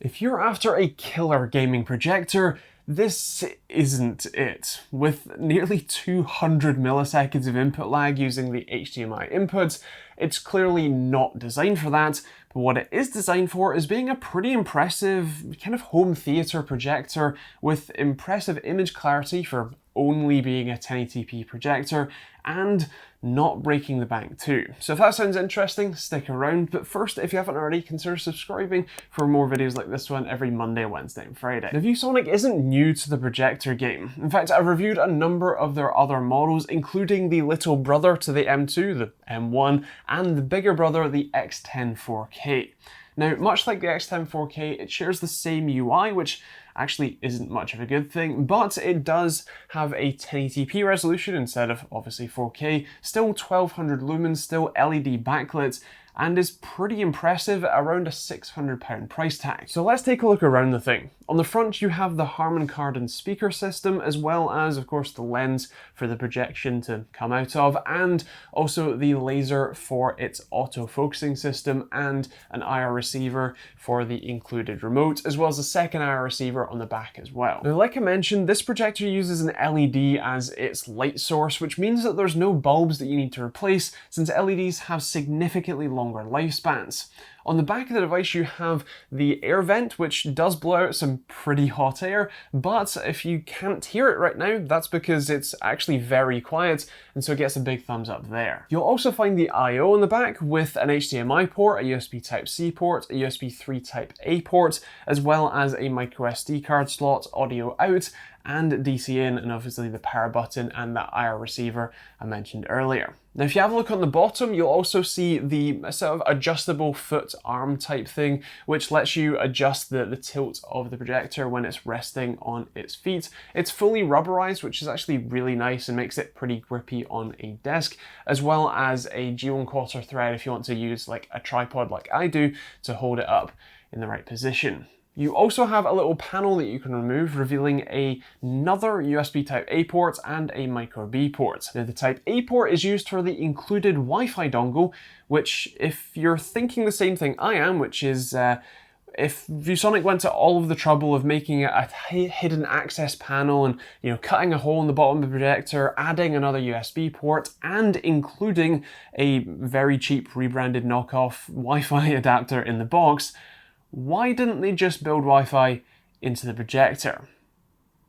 If you're after a killer gaming projector, this isn't it. With nearly 200 milliseconds of input lag using the HDMI inputs, it's clearly not designed for that, but what it is designed for is being a pretty impressive kind of home theater projector with impressive image clarity for only being a 1080p projector and not breaking the bank too. So if that sounds interesting, stick around. But first, if you haven't already, consider subscribing for more videos like this one every Monday, Wednesday, and Friday. Now, Viewsonic isn't new to the projector game. In fact, I've reviewed a number of their other models, including the little brother to the M2, the M1, and the bigger brother, the X10 4K. Now, much like the X10 4K, it shares the same UI, which actually isn't much of a good thing, but it does have a 1080p resolution instead of obviously 4K, still 1200 lumens, still LED backlit, and is pretty impressive at around a £600 price tag. So let's take a look around the thing. On the front you have the Harman Kardon speaker system, as well as of course the lens for the projection to come out of, and also the laser for its auto-focusing system and an IR receiver for the included remote, as well as a second IR receiver on the back as well. Now, like I mentioned, this projector uses an LED as its light source, which means that there's no bulbs that you need to replace, since LEDs have significantly longer lifespans. On the back of the device you have the air vent, which does blow out some pretty hot air, but if you can't hear it right now, that's because it's actually very quiet, and so it gets a big thumbs up there. You'll also find the I/O on the back with an HDMI port, a USB Type-C port, a USB 3 Type-A port, as well as a micro SD card slot, audio out, and DC in, and obviously the power button and that IR receiver I mentioned earlier. Now, if you have a look on the bottom, you'll also see the sort of adjustable foot arm type thing, which lets you adjust the tilt of the projector when it's resting on its feet. It's fully rubberized, which is actually really nice and makes it pretty grippy on a desk, as well as a G1/4 thread if you want to use like a tripod like I do to hold it up in the right position. You also have a little panel that you can remove, revealing another USB Type-A port and a micro B port. Now, the Type-A port is used for the included Wi-Fi dongle, which, if you're thinking the same thing I am, which is if Viewsonic went to all of the trouble of making it a hidden access panel and, you know, cutting a hole in the bottom of the projector, adding another USB port, and including a very cheap rebranded knockoff Wi-Fi adapter in the box, why didn't they just build Wi-Fi into the projector?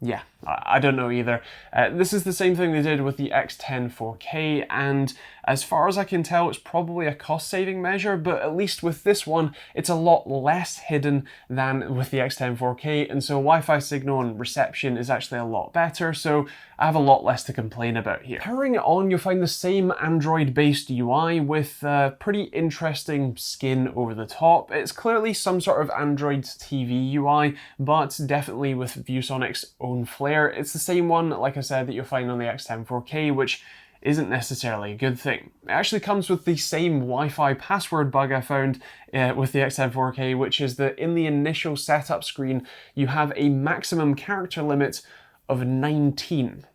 Yeah, I don't know either. This is the same thing they did with the X10 4K, and as far as I can tell, it's probably a cost-saving measure, but at least with this one, it's a lot less hidden than with the X10 4K, and so Wi-Fi signal and reception is actually a lot better, so I have a lot less to complain about here. Powering it on, you'll find the same Android-based UI with pretty interesting skin over the top. It's clearly some sort of Android TV UI, but definitely with Viewsonic's own flair. It's the same one, like I said, that you'll find on the X10 4K, which isn't necessarily a good thing. It actually comes with the same Wi-Fi password bug I found with the X10 4K, which is that in the initial setup screen, you have a maximum character limit of 19.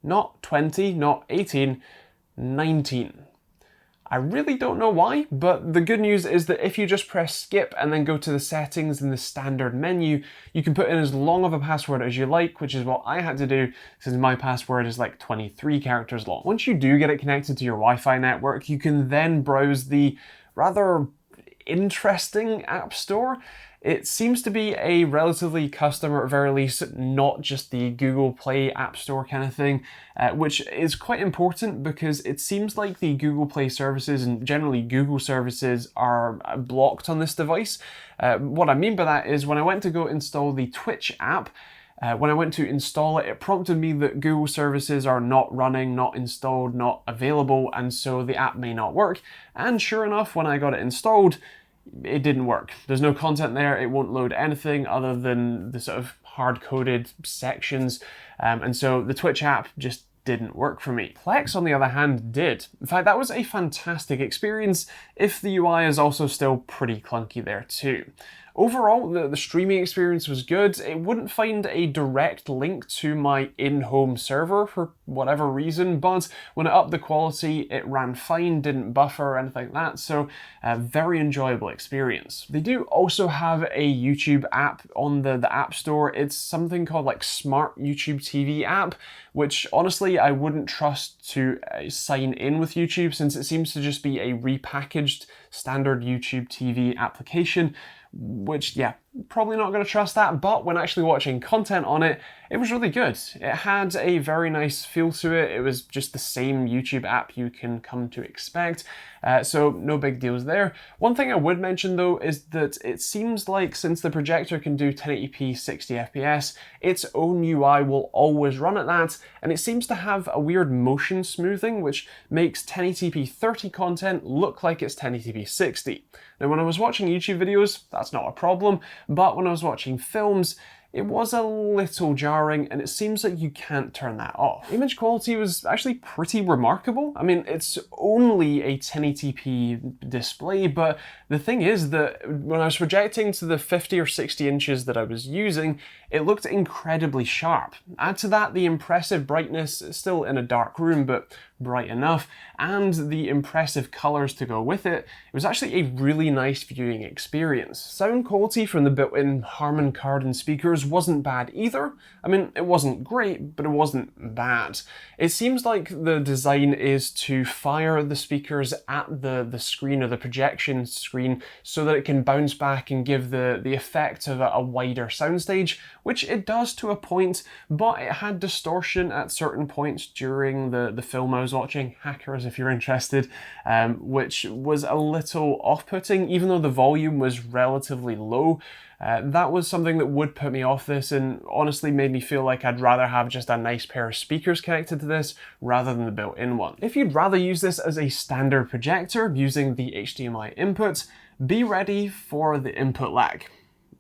Not 20, not 18, 19. I really don't know why, but the good news is that if you just press skip and then go to the settings in the standard menu, you can put in as long of a password as you like, which is what I had to do since my password is like 23 characters long. Once you do get it connected to your Wi-Fi network, you can then browse the rather interesting App Store. It seems to be a relatively custom, or at very least not just the Google Play App Store kind of thing, which is quite important because it seems like the Google Play services and generally Google services are blocked on this device. What I mean by that is when I went to go install the Twitch app, when I went to install it, it prompted me that Google services are not running, not installed, not available, and so the app may not work. And sure enough, when I got it installed, it didn't work. There's no content there, it won't load anything other than the sort of hard-coded sections, and so the Twitch app just didn't work for me. Plex, on the other hand, did. In fact, that was a fantastic experience, if the UI is also still pretty clunky there too. Overall, the streaming experience was good. It wouldn't find a direct link to my in-home server for whatever reason, but when I upped the quality, it ran fine, didn't buffer or anything like that, so a very enjoyable experience. They do also have a YouTube app on the App Store. It's something called like Smart YouTube TV app, which honestly I wouldn't trust to sign in with YouTube, since it seems to just be a repackaged standard YouTube TV application, which, yeah, probably not going to trust that, but when actually watching content on it, it was really good. It had a very nice feel to it. It was just the same YouTube app you can come to expect, so no big deals there. One thing I would mention though is that it seems like since the projector can do 1080p 60 FPS, its own UI will always run at that, and it seems to have a weird motion smoothing which makes 1080p 30 content look like it's 1080p 60. Now when I was watching YouTube videos, that's not a problem, but when I was watching films, it was a little jarring, and it seems like you can't turn that off. Image quality was actually pretty remarkable. I mean, it's only a 1080p display, but the thing is that when I was projecting to the 50 or 60 inches that I was using, it looked incredibly sharp. Add to that the impressive brightness, still in a dark room, but bright enough, and the impressive colors to go with it. It was actually a really nice viewing experience. Sound quality from the built-in Harman Kardon speakers wasn't bad either. I mean, it wasn't great, but it wasn't bad. It seems like the design is to fire the speakers at the screen, or the projection screen, so that it can bounce back and give the effect of a wider soundstage, which it does to a point, but it had distortion at certain points during the film I was watching, Hackers if you're interested, which was a little off-putting, even though the volume was relatively low. That was something that would put me off this, and honestly made me feel like I'd rather have just a nice pair of speakers connected to this rather than the built-in one. If you'd rather use this as a standard projector using the HDMI inputs, be ready for the input lag.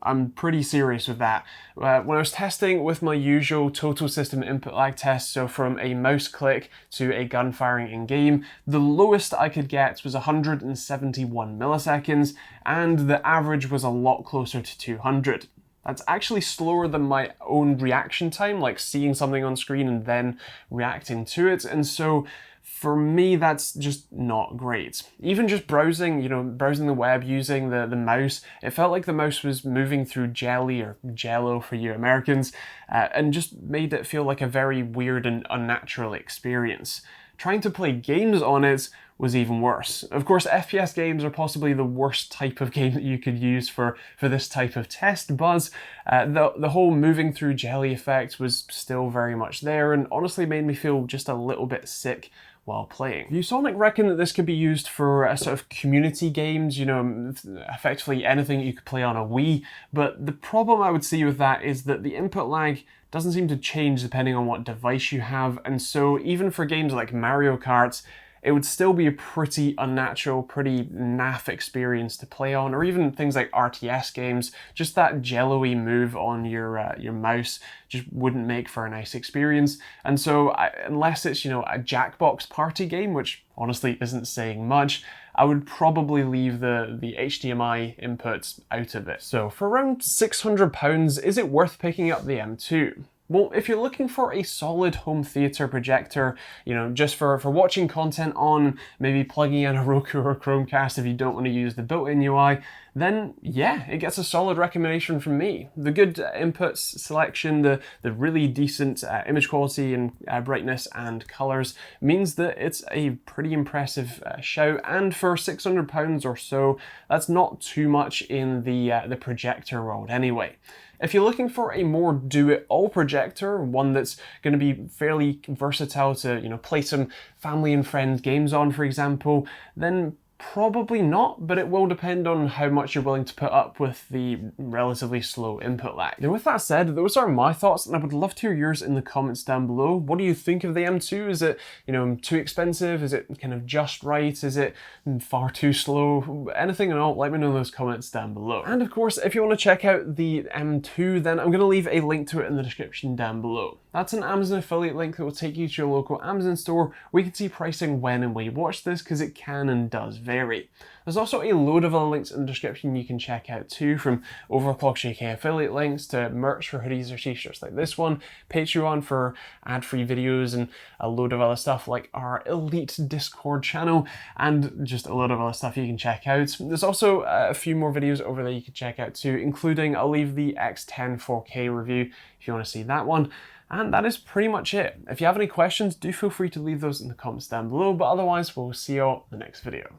I'm pretty serious with that. When I was testing with my usual total system input lag test, so from a mouse click to a gun firing in game, the lowest I could get was 171 milliseconds, and the average was a lot closer to 200. That's actually slower than my own reaction time, like seeing something on screen and then reacting to it, and so for me, that's just not great. Even just browsing, browsing the web using the mouse, it felt like the mouse was moving through jelly, or jello for you Americans, and just made it feel like a very weird and unnatural experience. Trying to play games on it was even worse. Of course, FPS games are possibly the worst type of game that you could use for this type of test, but the whole moving through jelly effect was still very much there, and honestly made me feel just a little bit sick while playing. Viewsonic reckon that this could be used for a sort of community games, effectively anything you could play on a Wii, but the problem I would see with that is that the input lag doesn't seem to change depending on what device you have, and so even for games like Mario Kart, it would still be a pretty unnatural, pretty naff experience to play on, or even things like RTS games, just that jello-y move on your mouse just wouldn't make for a nice experience. And so unless it's, a Jackbox party game, which honestly isn't saying much, I would probably leave the HDMI inputs out of it. So for around £600, is it worth picking up the M2? Well, if you're looking for a solid home theater projector, just for watching content on, maybe plugging in a Roku or Chromecast if you don't want to use the built-in UI, then yeah, it gets a solid recommendation from me. The good inputs selection, the really decent image quality and brightness and colors means that it's a pretty impressive shout, and for £600 or so, that's not too much in the projector world anyway. If you're looking for a more do-it-all projector, one that's going to be fairly versatile to, play some family and friends games on, for example, then probably not, but it will depend on how much you're willing to put up with the relatively slow input lag. Now with that said, those are my thoughts, and I would love to hear yours in the comments down below. What do you think of the M2? Is it, too expensive? Is it kind of just right? Is it far too slow? Anything at all, let me know in those comments down below. And of course, if you want to check out the M2, then I'm going to leave a link to it in the description down below. That's an Amazon affiliate link that will take you to your local Amazon store where you can see pricing when and where you watch this, because it can and does vary. There's also a load of other links in the description you can check out too, from Overclock's UK affiliate links to merch for hoodies or t-shirts like this one, Patreon for ad-free videos, and a load of other stuff like our elite Discord channel, and just a load of other stuff you can check out. There's also a few more videos over there you can check out too, including I'll leave the X10 4K review if you want to see that one. And that is pretty much it. If you have any questions, do feel free to leave those in the comments down below, but otherwise we'll see you all in the next video.